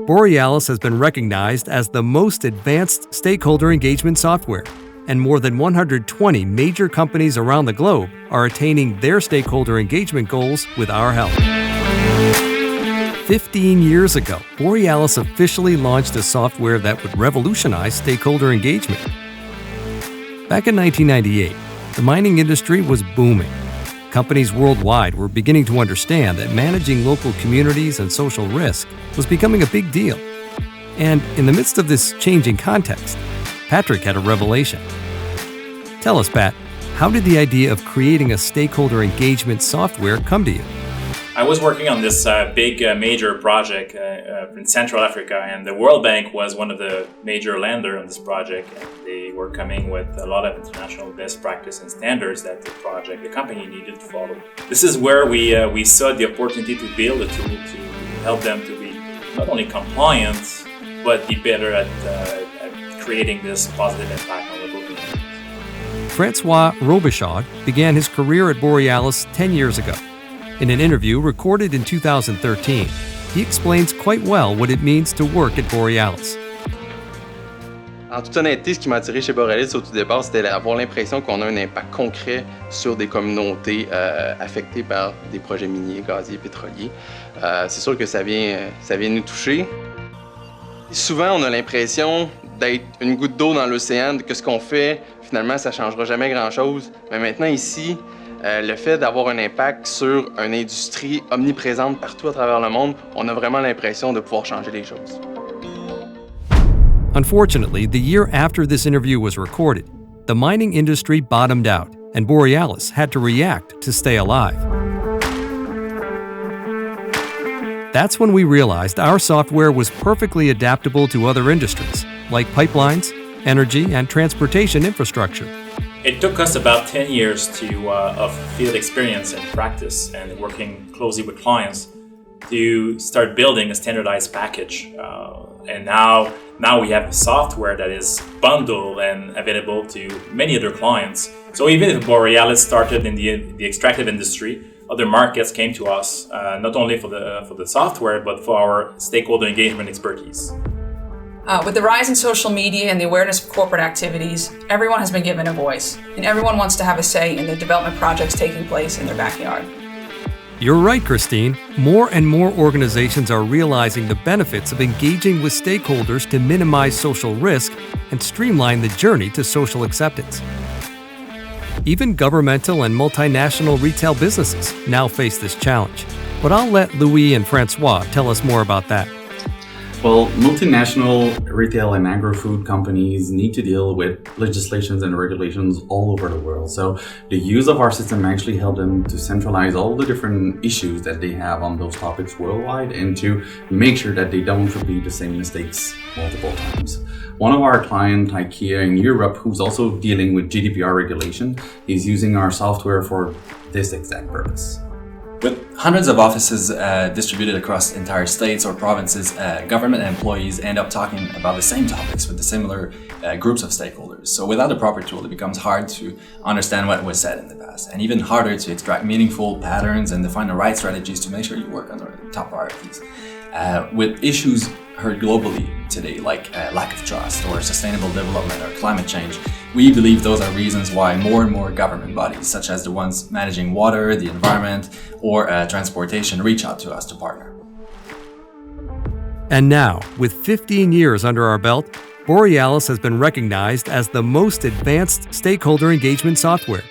Borealis has been recognized as the most advanced stakeholder engagement software, and more than 120 major companies around the globe are attaining their stakeholder engagement goals with our help. 15 years ago, Borealis officially launched a software that would revolutionize stakeholder engagement. Back in 1998, the mining industry was booming. Companies worldwide were beginning to understand that managing local communities and social risk was becoming a big deal. And in the midst of this changing context, Patrick had a revelation. Tell us, Pat, how did the idea of creating a stakeholder engagement software come to you? I was working on this big major project in Central Africa, and the World Bank was one of the major lenders on this project. And they were coming with a lot of international best practice and standards that the company needed to follow. This is where we saw the opportunity to build a tool to help them to be not only compliant, but be better at creating this positive impact on local communities. Francois Robichaud began his career at Borealis 10 years ago. In an interview recorded in 2013, he explains quite well what it means to work at Borealis. En toute honnêteté, ce qui m'a attiré chez Borealis au tout départ, c'était d'avoir l'impression qu'on a un impact concret sur des communautés affectées par des projets miniers, gaziers, pétroliers. C'est sûr que ça vient nous toucher. Souvent, on a l'impression d'être une goutte d'eau dans l'océan, que ce qu'on fait, finalement, ça ne changera jamais grand-chose. Mais maintenant, ici, le fait d'avoir un impact sur une industrie omniprésente partout à travers le monde, on a vraiment l'impression de pouvoir changer les choses. Unfortunately, the year after this interview was recorded, the mining industry bottomed out, and Borealis had to react to stay alive. That's when we realized our software was perfectly adaptable to other industries, like pipelines, energy, and transportation infrastructure. It took us about 10 years of field experience and practice and working closely with clients to start building a standardized package. And now we have a software that is bundled and available to many other clients. So even if Borealis started in the extractive industry, other markets came to us, not only for the software, but for our stakeholder engagement expertise. With the rise in social media and the awareness of corporate activities, everyone has been given a voice, and everyone wants to have a say in the development projects taking place in their backyard. You're right, Christine. More and more organizations are realizing the benefits of engaging with stakeholders to minimize social risk and streamline the journey to social acceptance. Even governmental and multinational retail businesses now face this challenge. But I'll let Louis and Francois tell us more about that. Well, multinational retail and agro-food companies need to deal with legislations and regulations all over the world. So the use of our system actually helped them to centralize all the different issues that they have on those topics worldwide and to make sure that they don't repeat the same mistakes multiple times. One of our clients, IKEA in Europe, who's also dealing with GDPR regulation, is using our software for this exact purpose. With hundreds of offices distributed across entire states or provinces, government employees end up talking about the same topics with the similar groups of stakeholders. So without the proper tool, it becomes hard to understand what was said in the past, and even harder to extract meaningful patterns and define the right strategies to make sure you work on the top priorities. With issues heard globally today, like lack of trust or sustainable development or climate change, we believe those are reasons why more and more government bodies, such as the ones managing water, the environment, or transportation, reach out to us to partner. And now, with 15 years under our belt, Borealis has been recognized as the most advanced stakeholder engagement software